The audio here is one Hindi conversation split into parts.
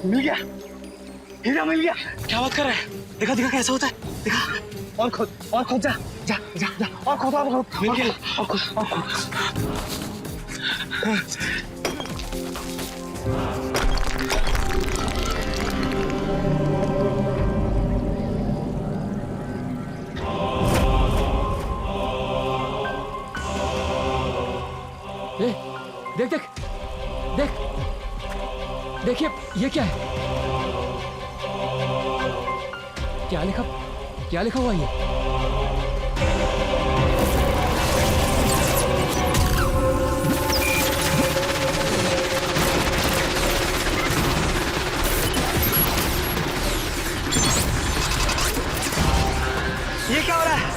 मिल गया, हीरा मिल गया। क्या बात कर रहा है? देखा देखा कैसा होता है, देखा। और खोद जा जा जा जा और खोद मिल गया। और खोद देख देख देख, देखिए ये क्या है? क्या लिखा हुआ ये? ये क्या हो रहा है?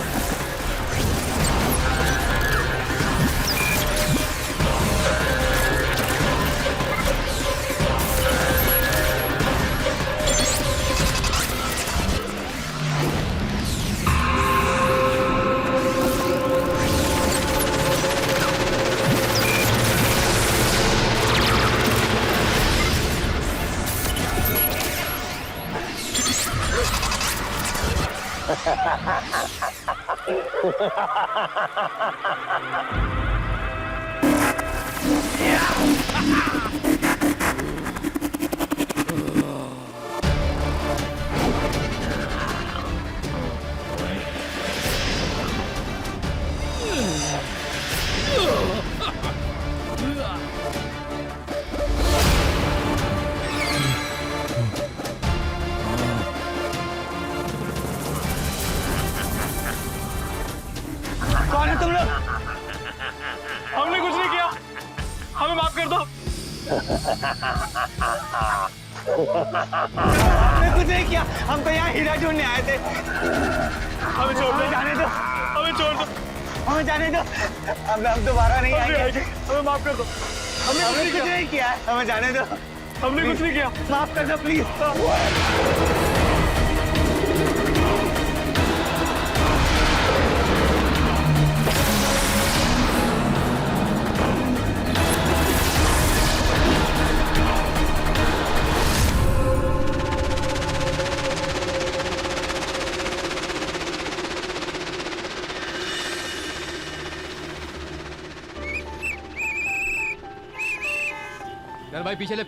कौन है तुम लोग? हमने कुछ नहीं किया, हमें माफ कर दो। हमने कुछ नहीं किया, हम तो यहाँ हीरा ढूंढने आए थे। हमें छोड़ दो, जाने दो, हमें छोड़ दो, हमें जाने दो। अब दोबारा नहीं आएंगे, हमें माफ कर दो। हमने कुछ नहीं किया, हमें जाने दो। हमने कुछ नहीं किया, माफ कर दो प्लीज। चल भाई पीछे ले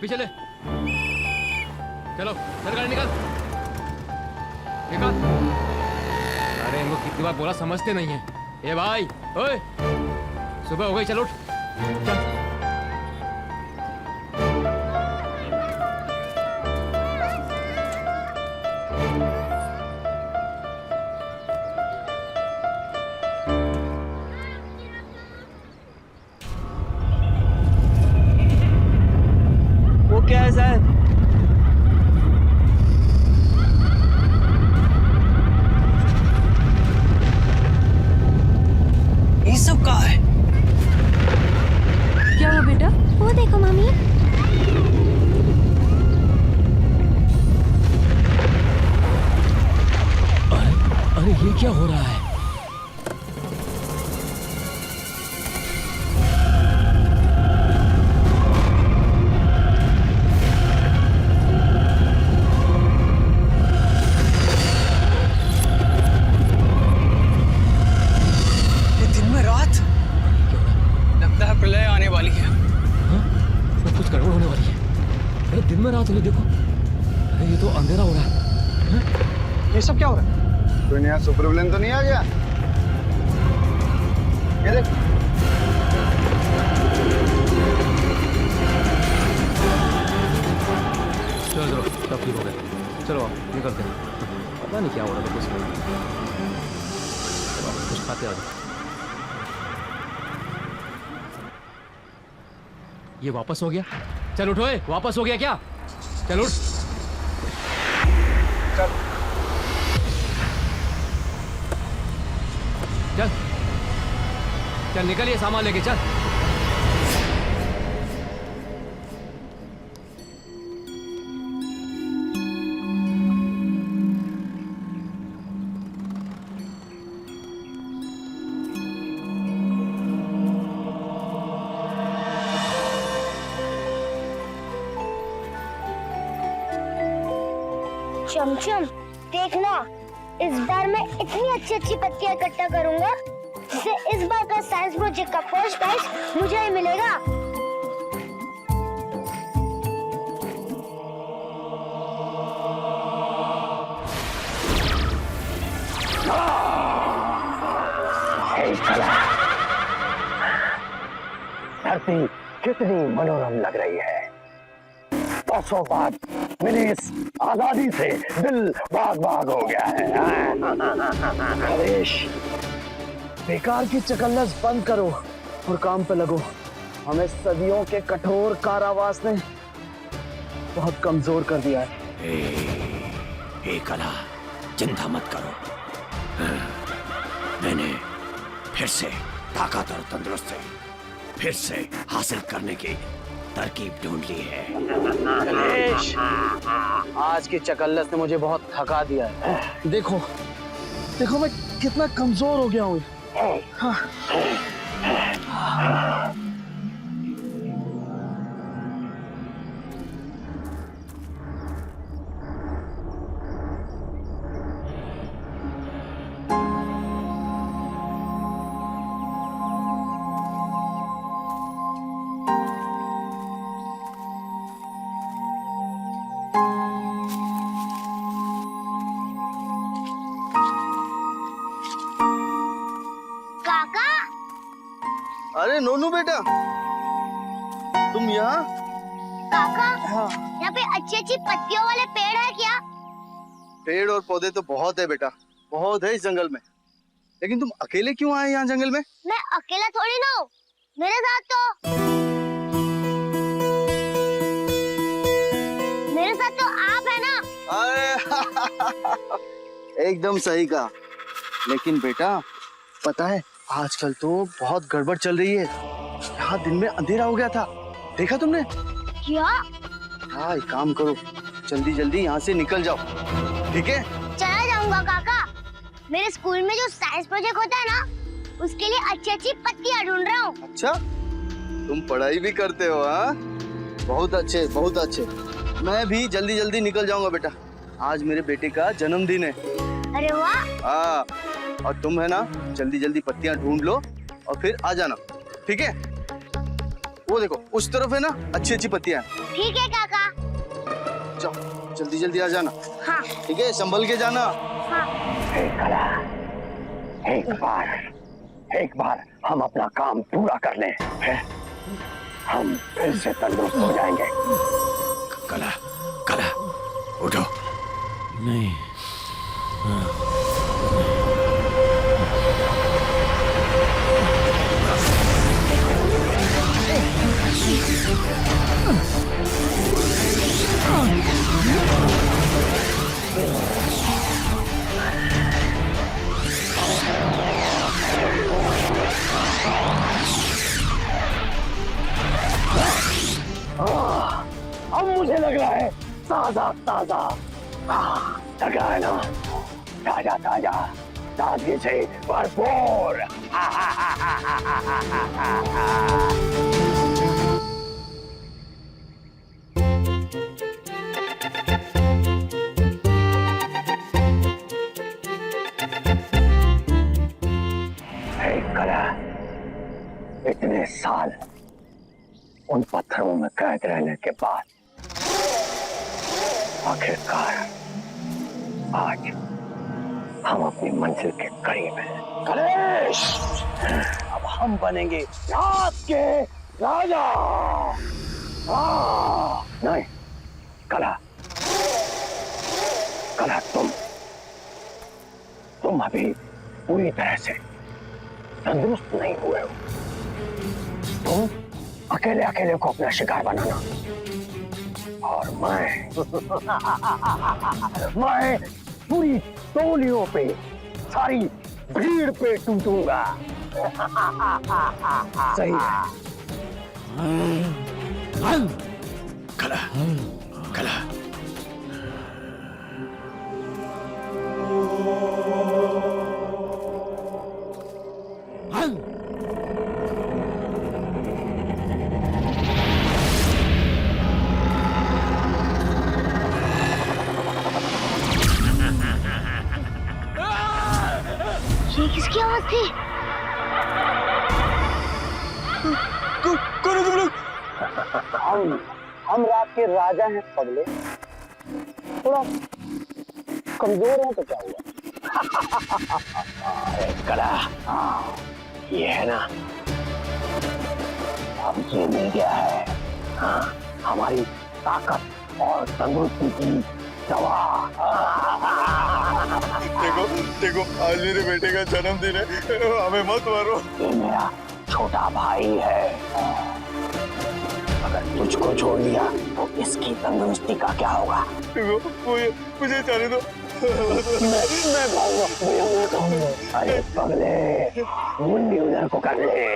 चलो चल गाड़ी निकाल। अरे इनको कितनी बार बोला, समझते नहीं है। ए भाई ओए, सुबह हो गई, चल उठ चल। क्या है साहब? ये सब कहाँ है? क्या हुआ बेटा? वो देखो मामी। अरे ये क्या हो रहा है? प्रलय आने वाली है। हाँ? कुछ गड़बड़ होने वाली है। अरे दिन में रात हो रही, देखो। अरे ये तो अंधेरा हो रहा है। हाँ? ये सब क्या हो रहा है? कोई नया सुपर विलेन तो नहीं आ गया? ये देख। चलो सब ठीक हो गया। चलो निकलते हैं। पता नहीं क्या हो रहा था कुछ नहीं। कुछ खाते आ जाओ। ये वापस हो गया? चल उठो, वापस हो गया क्या? चल उठ। चल चल निकल, ये सामान लेके चल। चमचम देखना, इस बार मैं इतनी अच्छी अच्छी पत्तियां इकट्ठा करूंगा जिससे इस बार का साइंस प्रोजेक्ट का फर्स्ट प्राइज मुझे ही मिलेगा। धरती कितनी मनोरम लग रही है। बरसों बाद मिली इस आजादी से दिल बाग बाग हो गया है। नरेश, बेकार की चकल्लस बंद करो और काम पे लगो। हमें सदियों के कठोर कारावास ने बहुत कमजोर कर दिया है। ए कला, चिंता मत करो। मैंने फिर से ताकत और तंदुरुस्ती फिर से हासिल करने की तरकीब ढूंढ ली है। नरेश, आज की चकल्लस ने मुझे बहुत थका दिया है। देखो देखो मैं कितना कमजोर हो गया हूँ। हाँ। काका, अरे नोनू बेटा, तुम यहाँ? काका, यहाँ पे अच्छी अच्छी पत्तियों वाले पेड़ है क्या? पेड़ और पौधे तो बहुत है बेटा, बहुत है इस जंगल में। लेकिन तुम अकेले क्यों आए यहाँ जंगल में? मैं अकेला थोड़ी ना हूँ, मेरे साथ तो आप है ना। अरे एकदम सही कहा। लेकिन बेटा पता है आजकल तो बहुत गड़बड़ चल रही है। यहाँ दिन में अंधेरा हो गया था, देखा तुमने? क्या? हाँ, एक काम करो, जल्दी जल्दी यहाँ से निकल जाओ, ठीक है? चला जाऊंगा काका। मेरे स्कूल में जो साइंस प्रोजेक्ट होता है ना, उसके लिए अच्छी अच्छी पत्तियां ढूंढ रहा हूँ। अच्छा, तुम पढ़ाई भी करते हो? हाँ, बहुत अच्छे, बहुत अच्छे। मैं भी जल्दी जल्दी निकल जाऊंगा बेटा, आज मेरे बेटे का जन्मदिन है। अरे वाह। हाँ, और तुम है ना जल्दी जल्दी पत्तियां ढूंढ लो और फिर आ जाना, ठीक है? वो देखो उस तरफ है ना अच्छी अच्छी पत्तियां। ठीक है काका। जाओ जल्दी जल्दी आ जाना। हाँ। ठीक है, संभल के जाना। हाँ। कला, एक बार हम अपना काम पूरा कर लें, हम फिर से तंदुरुस्त हो जाएंगे। कला, कला, उठो। नहीं। अब मुझे लग रहा है ताजा ताजा लगा है ना, ताजा ताजा ताजगी से भरपूर। इतने साल उन पत्थरों में कैद रहने के बाद आखिरकार आज हम अपनी मंजिल के करीब हैं। गणेश, अब हम बनेंगे रात के राजा। नहीं, कला, कला, तुम अभी पूरी तरह से तंदुरुस्त नहीं हुए हो। तुम अकेले अकेले को अपना शिकार बनाना, और मैं पूरी टोलियों पे, सारी भीड़ पे टूटूंगा। सही है। कला, कला, आवाज थी? कौन है तुम लोग? हम रात के राजा हैं पगले। थोड़ा कमजोर है तो क्या हुआ? अरे कला, ये है ना, अब ये मिल गया है। हाँ, हमारी ताकत और तंदुरुस्ती की दवा। देखो देखो, आज मेरे बेटे का जन्मदिन है, हमें मत मारो। ये मेरा छोटा भाई है, अगर तुझको छोड़ दिया तो इसकी तंदुरुस्ती का क्या होगा? देखो, मुझे जाने दो। मैं खाऊंगा। अरे पगले, मुंडी उधर को कर ले।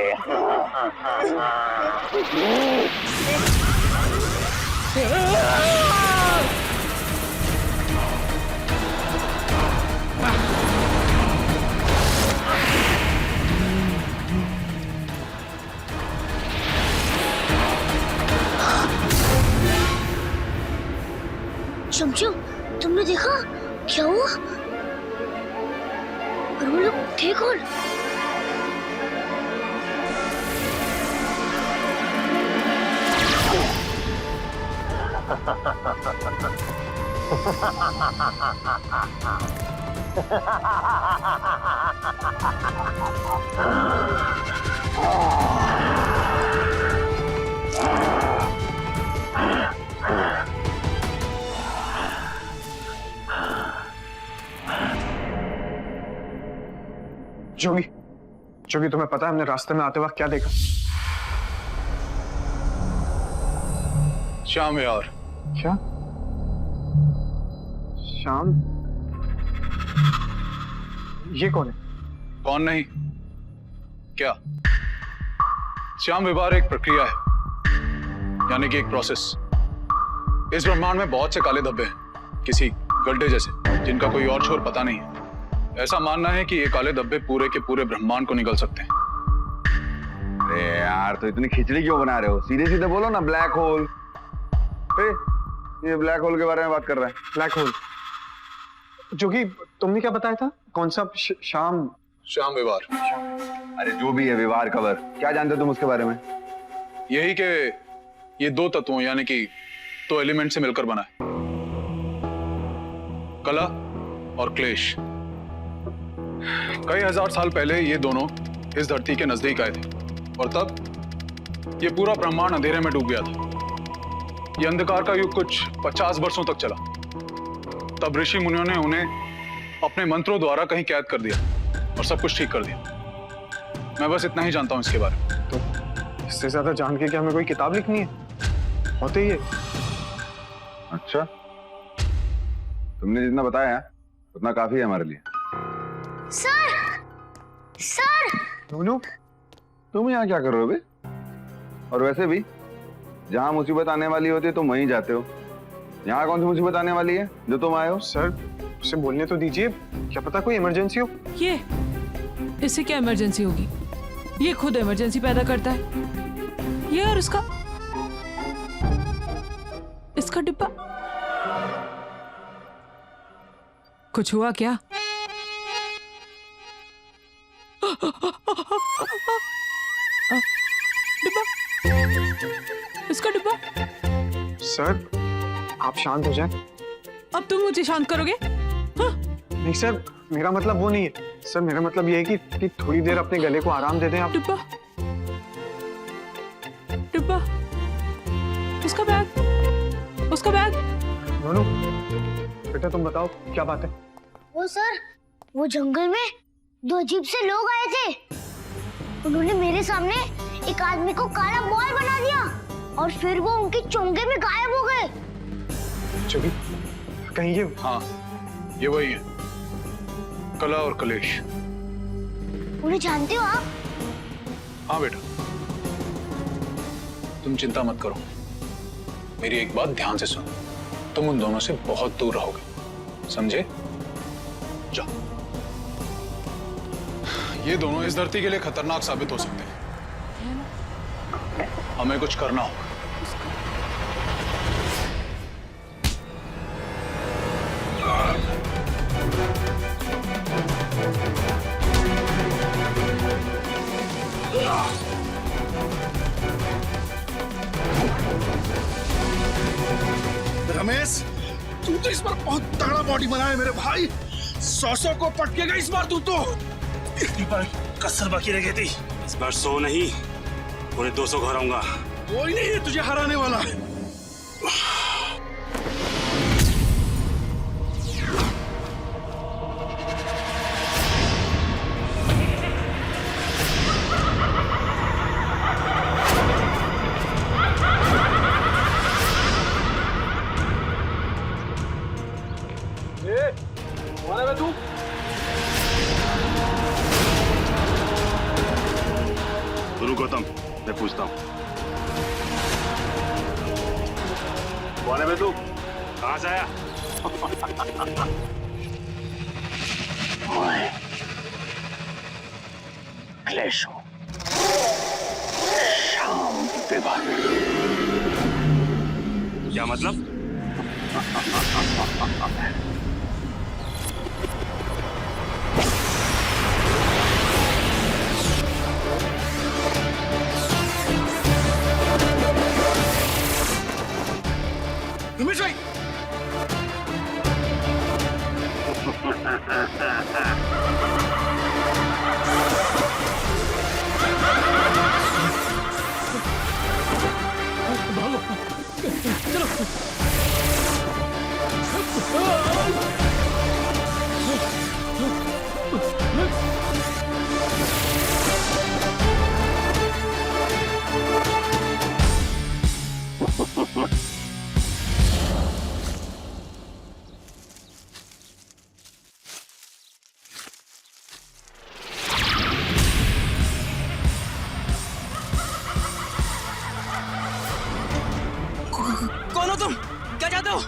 शमशू, तुमने देखा क्या हुआ? और वो लोग थे कौन? जोगी, जोगी तुम्हें पता है हमने रास्ते में आते वक्त क्या देखा? श्याम यार। क्या? श्याम? ये कौन है? कौन नहीं, क्या? श्याम विवाह एक प्रक्रिया है, यानी कि एक प्रोसेस। इस ब्रह्मांड में बहुत से काले धब्बे हैं, किसी गड्ढे जैसे, जिनका कोई और छोर पता नहीं है। ऐसा मानना है कि ये काले धब्बे पूरे के पूरे ब्रह्मांड को निगल सकते हैं। अरे यार, तो इतनी खिचड़ी क्यों बना रहे हो? सीधे सीधे बोलो ना, ब्लैक होल। ये ब्लैक होल के बारे में बात कर रहा है। Black hole? जोगी, तुमने क्या बताया था? कौन सा? शाम? श्याम विवाह। अरे जो भी है, विवाह कवर, क्या जानते हो तुम उसके बारे में? यही कि ये दो तत्वों यानी कि दो एलिमेंट से मिलकर बना है, कला और क्लेश। कई हजार साल पहले ये दोनों इस धरती के नजदीक आए थे और तब ये पूरा ब्रह्मांड अंधेरे में डूब गया था। ये अंधकार का युग कुछ 50 वर्षों तक चला। तब ऋषि मुनियों ने उन्हें अपने मंत्रों द्वारा कहीं कैद कर दिया और सब कुछ ठीक कर दिया। मैं बस इतना ही जानता हूं इसके बारे में। तो इससे ज्यादा जान के क्या हमें कोई किताब लिखनी है? होते ही है। अच्छा, तुमने जितना बताया उतना काफी है हमारे लिए। Sir, sir! नूनू, तुम यहाँ क्या कर रहे हो बे? और वैसे भी जहाँ मुसीबत आने वाली होती है तुम वहीं जाते हो। यहाँ कौन सी मुसीबत आने वाली है जो तुम आए हो? सर, उसे बोलने तो दीजिए, क्या पता कोई इमरजेंसी हो। ये इससे क्या इमरजेंसी होगी? ये खुद इमरजेंसी पैदा करता है। ये और इसका डिब्बा। कुछ हुआ क्या? डिब्बा, इसका डिब्बा। सर, आप शांत हो जाएं। अब तुम मुझे शांत करोगे? हाँ? नहीं सर, मेरा मतलब वो नहीं है। सर, मेरा मतलब ये है कि थोड़ी देर अपने गले को आराम दे दें आप। डिब्बा, डिब्बा, उसका बैग, उसका बैग। नूनू, बेटा तुम बताओ क्या बात है? वो सर, वो जंगल में दो अजीब से लोग आए थे। उन्होंने मेरे सामने एक आदमी को काला बॉल बना दिया और फिर वो उनके चोंगे में गायब हो गए। जोगी, कहीं ये? हाँ, ये वही है, कला और कलेश। उन्हें जानते हो आप? हाँ बेटा, तुम चिंता मत करो। मेरी एक बात ध्यान से सुनो, तुम उन दोनों से बहुत दूर रहोगे, समझे? जाओ। ये दोनों इस धरती के लिए खतरनाक साबित हो सकते हैं। हमें कुछ करना होगा। इस बार बहुत तगड़ा बॉडी बना है मेरे भाई। 100 को पटकेगा इस बार तू तो। इतनी बार कसर बाकी रह गई थी। इस बार 100 नहीं, पूरे 200 को हराऊंगा। कोई नहीं है तुझे हराने वाला। रुको गौतम, मैं पूछता हूँ। कौन है बे तू? कहाँ से आया? मैं क्लेश हूँ, शाम विवाह। क्या मतलब? रमेश भाई, कौन हो तुम? क्या चाहते हो?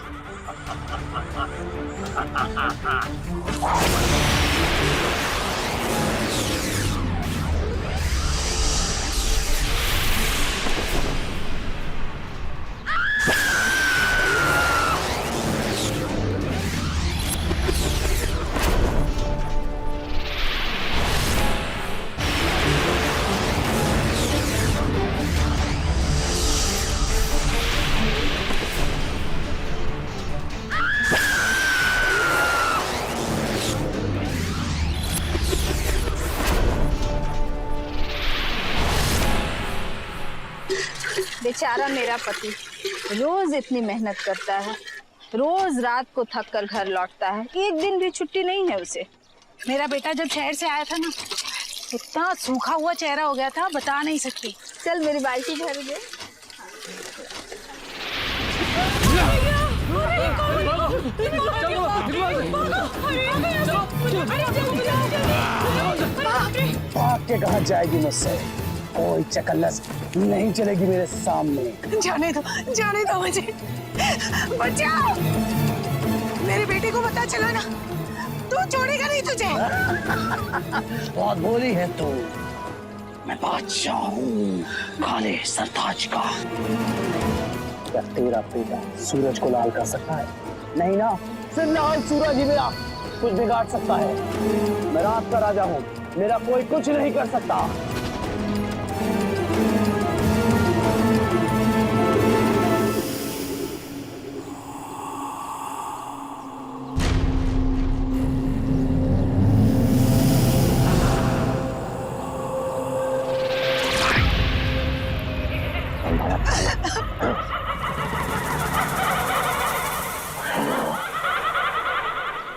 बेचारा मेरा पति रोज इतनी मेहनत करता है, रोज रात को थक कर घर लौटता है, एक दिन भी छुट्टी नहीं है उसे। मेरा बेटा जब शहर से आया था ना, इतना सूखा हुआ चेहरा हो गया था, बता नहीं सकती। चल मेरी बाल्टी भर दे। भाग के कहाँ जाएगी मुझसे? कोई चकल्लस नहीं चलेगी मेरे सामने। जाने दो मुझे, बचाओ। मेरे बेटे को पता चला ना, तू छोड़ेगा नहीं तुझे। बहुत बोली है तू। मैं बादशाह हूँ काले सरताज का। क्या तेरा बेटा सूरज को लाल कर सकता है? नहीं ना, सिर्फ लाल सूरज ही मेरा कुछ बिगाड़ सकता है। मैं रात का राजा हूँ, मेरा कोई कुछ नहीं कर सकता।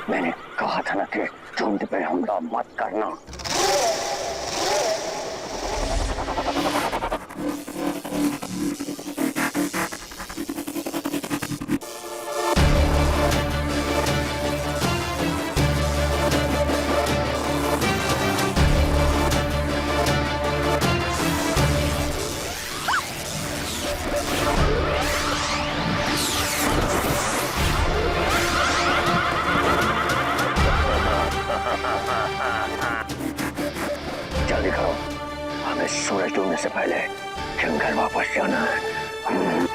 मैंने कहा था ना कि झुंड पे हमला मत करना। जल्दी करो, हमें सूरज डूबने से पहले जंगल वापस जाना है।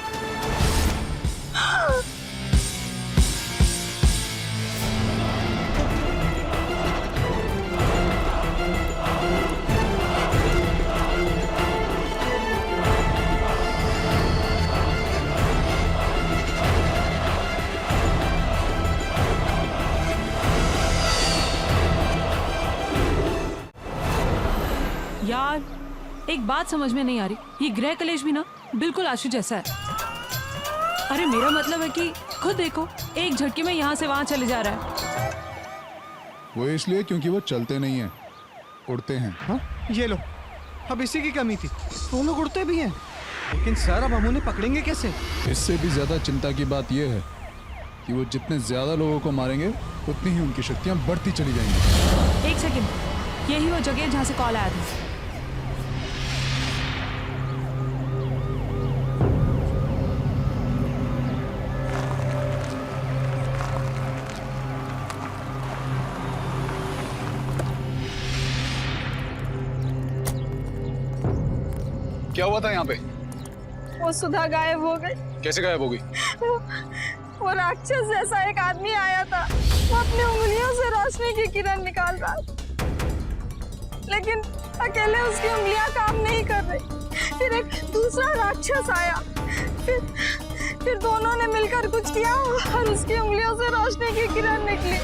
यार एक बात समझ में नहीं आ रही, ये ग्रह कलेश भी ना बिल्कुल आशु जैसा है। अरे मेरा मतलब है कि खुद देखो, एक झटके में यहाँ से वहाँ चले जा रहा है। वो इसलिए क्योंकि वो चलते नहीं हैं, उड़ते हैं। हाँ ये लो, अब इसी की कमी थी, वो लोग उड़ते भी हैं। लेकिन सर अब हम उन्हें पकड़ेंगे कैसे? इससे भी ज्यादा चिंता की बात यह है कि वो जितने ज्यादा लोगों को मारेंगे उतनी ही उनकी शक्तियां बढ़ती चली जाएंगी। एक सेकंड, यही वो जगह है जहाँ से कॉल आया था। क्या हुआ था यहाँ पे? वो सुधा गायब हो गई। कैसे गायब हो गई? वो राक्षस जैसा एक आदमी आया था, वो अपनी उंगलियों से रोशनी की किरण निकाल रहा था, लेकिन अकेले उसकी उंगलियां काम नहीं कर रही। फिर एक दूसरा राक्षस आया, फिर दोनों ने मिलकर कुछ किया और उसकी उंगलियों से रोशनी की किरण निकली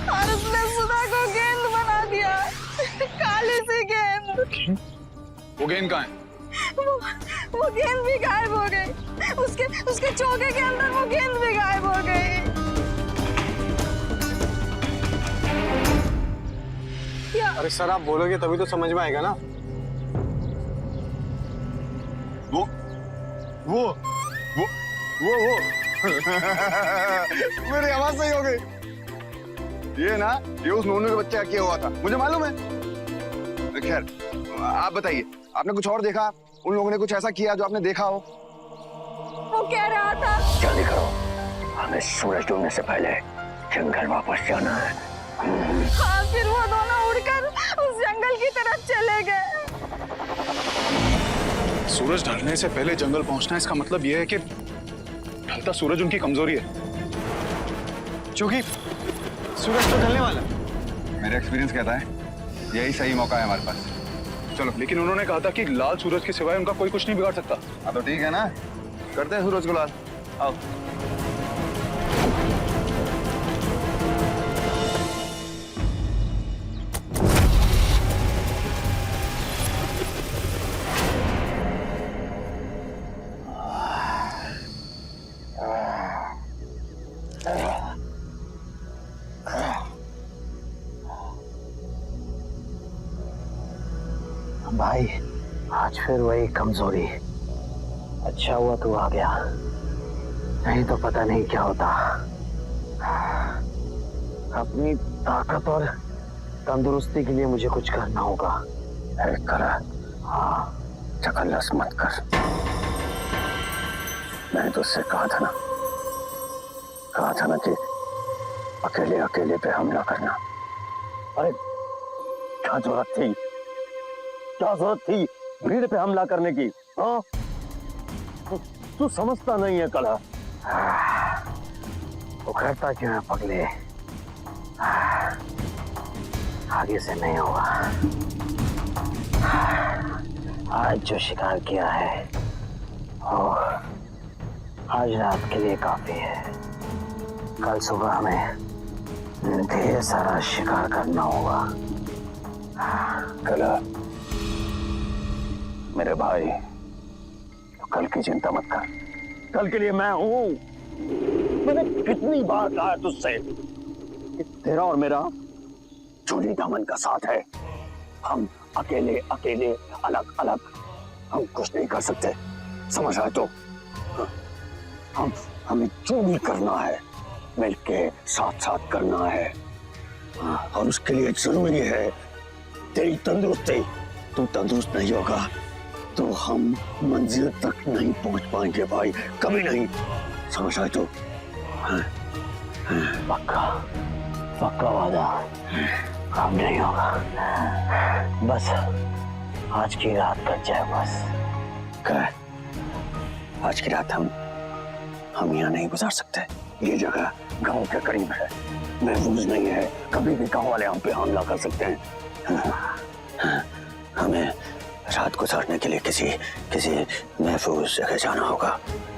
और उसने सुधा को गेंद बना दिया, काली सी गेंद। वो गेंद कहाँ है? वो गेंद भी गायब हो गई, उसके चौके के अंदर वो गेंद भी गायब हो गई। अरे सर आप बोलोगे तभी तो समझ में आएगा ना। वो मेरी आवाज सही हो गई। ये ना, ये उस नोनू के बच्चे का किया हुआ था, मुझे मालूम है। खैर आप बताइए, आपने कुछ और देखा? उन लोगों ने कुछ ऐसा किया जो आपने देखा हो? वो कह रहा था जल्दी करो, हमें सूरज डूबने से पहले जंगल वापस जाना है। हाँ, फिर वो दोनों उड़कर उस जंगल की तरफ चले गए। सूरज ढलने से पहले जंगल पहुंचना, इसका मतलब यह है कि ढलता सूरज उनकी कमजोरी है। क्योंकि सूरज तो ढलने वाला। मेरा एक्सपीरियंस कहता है यही सही मौका है हमारे पास। चलो, लेकिन उन्होंने कहा था कि लाल सूरज के सिवाय उनका कोई कुछ नहीं बिगाड़ सकता। हाँ तो ठीक है ना, करते हैं सूरज को लाल। आओ। भाई आज फिर वही कमजोरी। अच्छा हुआ तू आ गया, नहीं तो पता नहीं क्या होता। अपनी ताकत और तंदुरुस्ती के लिए मुझे कुछ करना होगा। कर, हाँ, चकल्लस मत कर। मैंने तुझसे कहा था ना कि अकेले अकेले पे हमला करना। अरे क्या जरूरत थी भीड़ पे हमला करने की? हाँ, तू समझता नहीं है कला। उखड़ता क्यों है पगले? आगे से नहीं होगा। आज जो शिकार किया है वो आज रात के लिए काफी है। कल सुबह हमें ढेर सारा शिकार करना होगा। कला मेरे भाई, कल की चिंता मत कर, कल के लिए मैं हूं। मैंने कितनी बार कहा तुझसे कि तेरा और मेरा चोरी दामन का साथ है। हम अकेले अकेले अलग अलग हम कुछ नहीं कर सकते, समझ आए तो? हमें जो भी करना है मिलके साथ साथ करना है। और उसके लिए जरूरी है तेरी तंदुरुस्ती। तू तंदुरुस्त नहीं होगा तो हम मंजिल तक नहीं पहुंच पाएंगे भाई, कभी नहीं, समझ आए तो? पक्का वादा, अब नहीं होगा। बस आज की रात कट जाए बस। कर, आज की रात हम यहाँ नहीं गुजार सकते। ये जगह गांव के करीब है, महफूज नहीं है, कभी भी गांव वाले हम पे हमला कर सकते हैं। हमें रात गुजारने के लिए किसी महफूज जगह जाना होगा।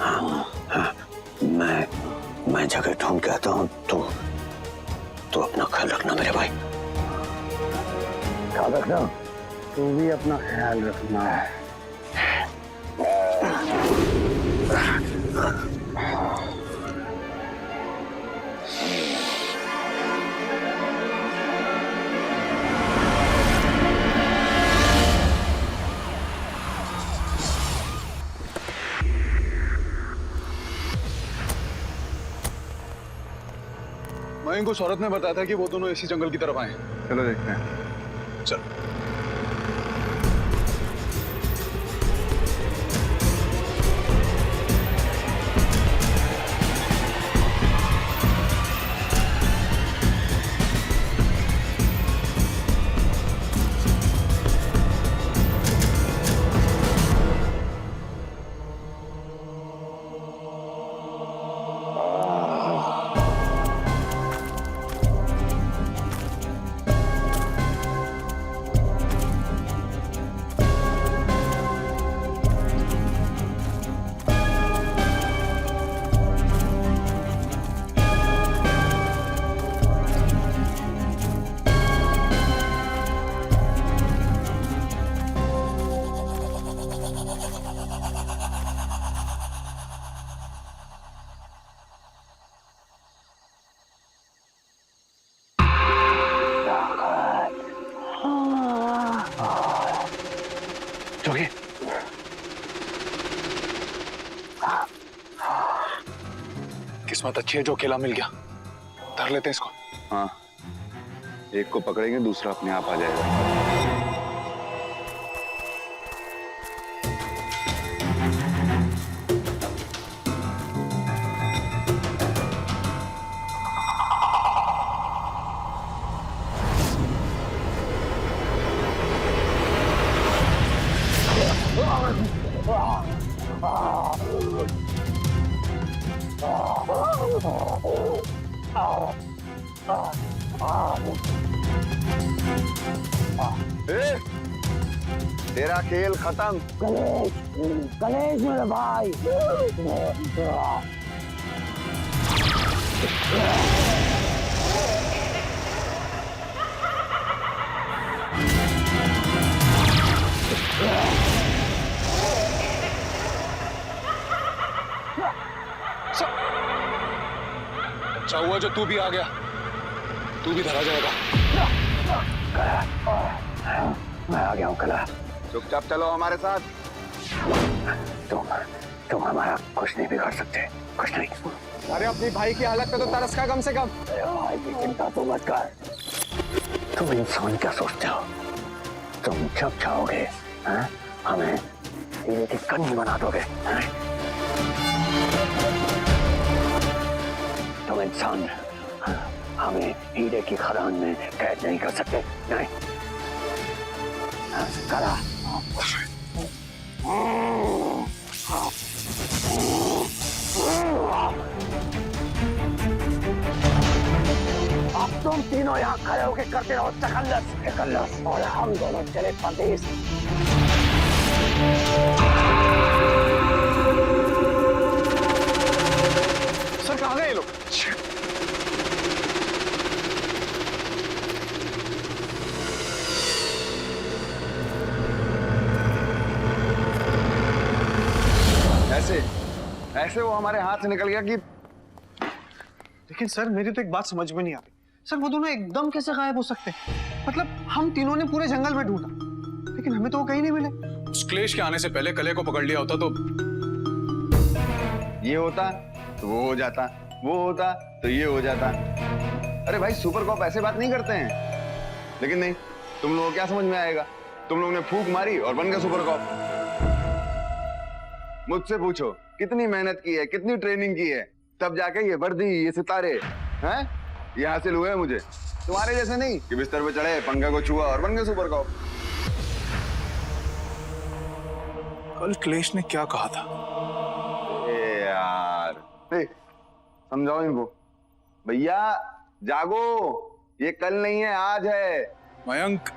हाँ, मैं जगह ढूंढ के आता हूँ। तू अपना ख्याल रखना मेरे भाई। ख्याल रखना। तू भी अपना ख्याल रखना। मयंक उस औरत ने बताया था कि वो दोनों इसी जंगल की तरफ आए। चलो देखते हैं। चल। जोगी, किस्मत अच्छी है जो अकेला मिल गया। धर लेते हैं इसको। हाँ, एक को पकड़ेंगे दूसरा अपने आप आ जाएगा। तेरा खेल खत्म। कलेश मेरे भाई। अच्छा हुआ जो तू भी आ गया, तू भी धरा जाएगा। मैं आ गया हूँ कला। चुपचाप चलो हमारे साथ। तुम हमारा कुछ नहीं बिगाड़ सकते, कुछ नहीं। अरे अपनी भाई की हालत पे तो तरस का कम से कम। भाई की चिंता तो मत कर। तुम इंसान क्या सोचते हो? तुम जब चाहोगे हमें हीरे की कन्नी बना दोगे। तुम इंसान हमें हीरे की खदान में कैद नहीं कर सकते। नहीं करा। अब तुम तीनों यहाँ खड़े होकर करते रहो तकल्लुस, और हम दोनों चले परदेश। सर कहाँ गए ये लोग? ऐसे वो हमारे हाथ से निकल गया कि। लेकिन सर मेरी तो एक बात समझ में नहीं आ रही। सर वो दोनों एकदम कैसे गायब हो सकते हैं? मतलब हम तीनों ने पूरे जंगल में ढूंढा, लेकिन हमें तो वो कहीं नहीं मिले। उस क्लेश के आने से पहले कले को पकड़ लिया होता तो ये होता तो वो हो जाता, वो होता तो ये हो जाता। अरे भाई सुपर कॉप ऐसे बात नहीं करते हैं। लेकिन नहीं, तुम लोगों को क्या समझ में आएगा? तुम लोगों ने फूंक मारी और बन गए सुपर कॉप। मुझसे पूछो कितनी मेहनत की है, कितनी ट्रेनिंग की है, तब जाके ये वर्दी, ये सितारे हैं ये हासिल हुए हैं मुझे। तुम्हारे जैसे नहीं कि बिस्तर पे चढ़े, पंखा को छुआ और बन गए सुपर कॉप। कल क्लेश ने क्या कहा था? यार समझाओ इनको। भैया जागो, ये कल नहीं है आज है। मयंक,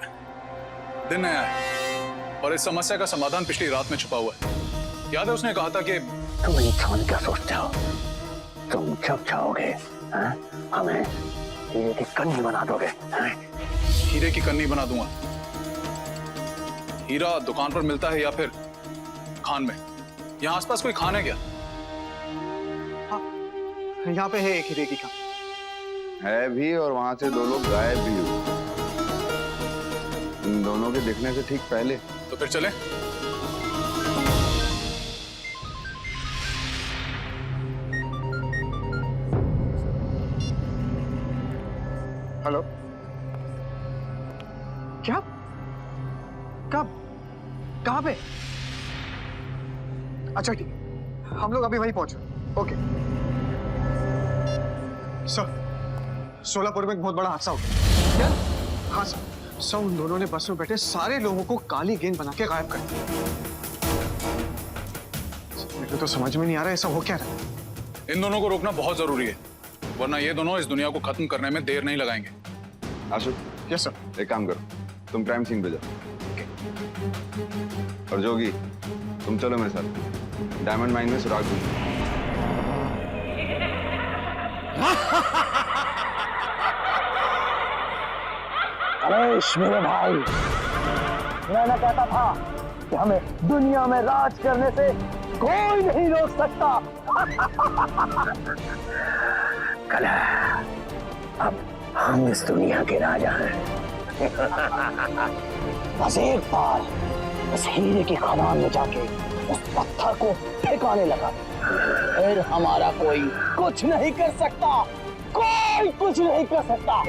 दिन आया है और इस समस्या का समाधान पिछली रात में छुपा हुआ है। याद है उसने कहा था कि तुम इंसान क्या सोचते हो? तुम जब चाहोगे हमें हीरे की कन्नी बना दोगे। हीरे की कन्नी बना दूंगा। हीरा दुकान पर मिलता है या फिर खान में? यहाँ आसपास कोई खान है क्या? यहाँ पे है एक हीरे की खान। है भी, और वहां से 2 लोग गायब भी हुए। इन दोनों के दिखने से ठीक पहले। तो फिर चले। हेलो, क्या? कब? कहाँ पे? अच्छा ठीक, हम लोग अभी वहीं पहुंचे। ओके सर, सोलापुर में एक बहुत बड़ा हादसा हो गया। क्या? हाँ सर, उन दोनों ने बस में बैठे सारे लोगों को काली गेंद बना के गायब कर दिया। मेरे को तो समझ में नहीं आ रहा ऐसा हो क्या रहा है। इन दोनों को रोकना बहुत जरूरी है, वरना ये दोनों इस दुनिया को खत्म करने में देर नहीं लगाएंगे। आशु, यस सर। एक काम करो, तुम क्राइम सीन पे जाओ। और जोगी, तुम चलो मेरे साथ, डायमंड माइन में सुराग ढूंढो। नरेश मेरे भाई, मैंने कहता था कि हमें दुनिया में राज करने से कोई नहीं रोक सकता। कला, अब हम इस दुनिया के राजा हैं। बस एक बार उस हीरे की खदान में जाके उस पत्थर को ठिकाने लगा, फिर हमारा कोई कुछ नहीं कर सकता, कोई कुछ नहीं कर सकता।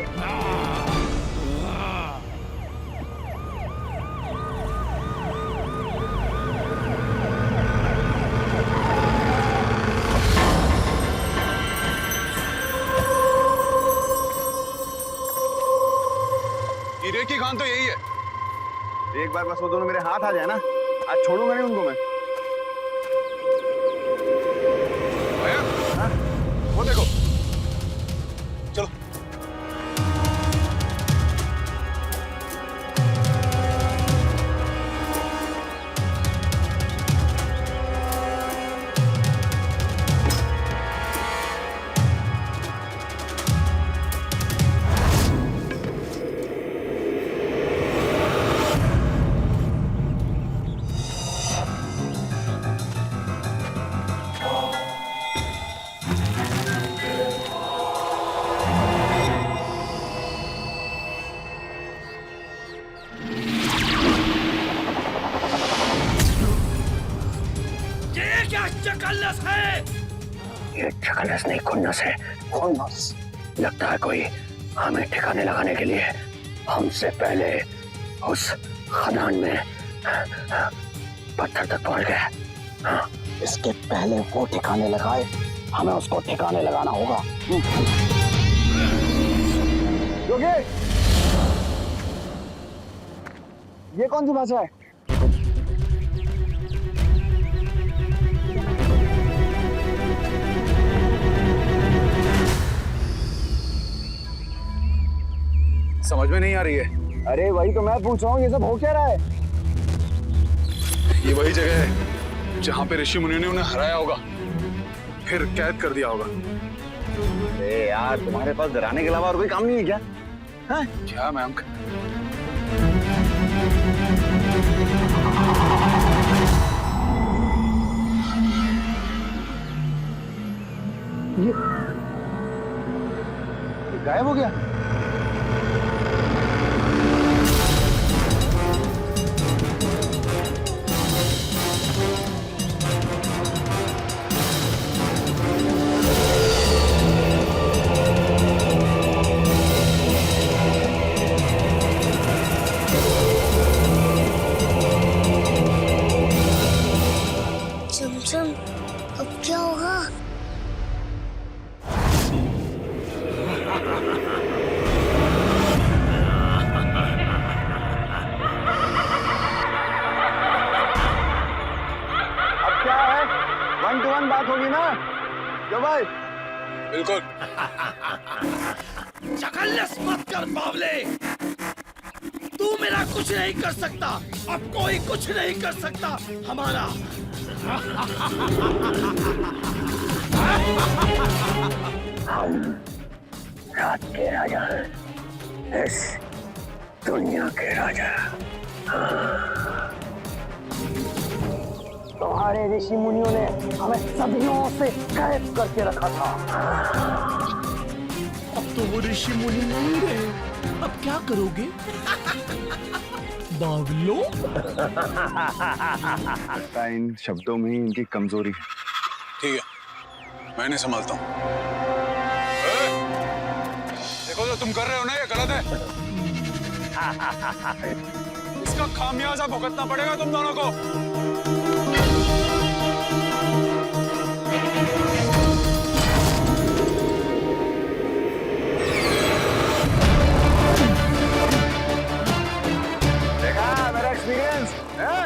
हीरे की खान तो यही है। एक बार बस वो दोनों मेरे हाथ आ जाए ना, आज छोड़ूंगा नहीं उनको मैं। भैया, वो देखो, चलो। ये चकलस नहीं, खुन्नस है, खुन्नस। लगता है कोई हमें ठिकाने लगाने के लिए हमसे पहले उस खदान में पत्थर तक पहुंच गया। हाँ, इसके पहले वो ठिकाने लगाए, हमें उसको ठिकाने लगाना होगा। योगी, ये कौन सी भाषा है? समझ में नहीं आ रही है। अरे वही तो मैं पूछ रहा हूँ, ये सब हो क्या रहा है? ये वही जगह है जहाँ पे ऋषि मुनियों ने उन्हें हराया होगा, फिर कैद कर दिया होगा। अरे यार, तुम्हारे पास डराने के अलावा और कोई काम नहीं है क्या? हाँ? क्या मैम? ये गायब हो गया। चमचम, अब क्या होगा? अब क्या है? 1 to 1 बात होगी ना, क्यों भाई? बिल्कुल। चकल्लस मत कर बावले, तू मेरा कुछ नहीं कर सकता, अब कोई कुछ नहीं कर सकता हमारा। हम रात के राजा हैं, इस दुनिया के राजा। हाँ। तुम्हारे ऋषि मुनियों ने हमें सदियों से कैद करके रखा था। अब तो वो ऋषि मुनि नहीं रहे, अब क्या करोगे? बावलो? लगता है इन शब्दों में ही इनकी कमजोरी है। ठीक है, मैं नहीं संभालता हूँ। देखो जो तुम कर रहे हो ना, ये गलत है। इसका खामियाजा भुगतना पड़ेगा तुम दोनों को। देखा मेरा एक्सपीरियंस है?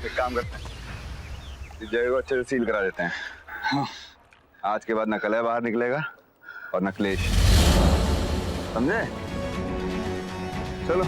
एक काम करते हैं, इस जगह को अच्छे से सील करा देते हैं। हाँ। आज के बाद न कलह बाहर निकलेगा और न क्लेश, समझे? चलो।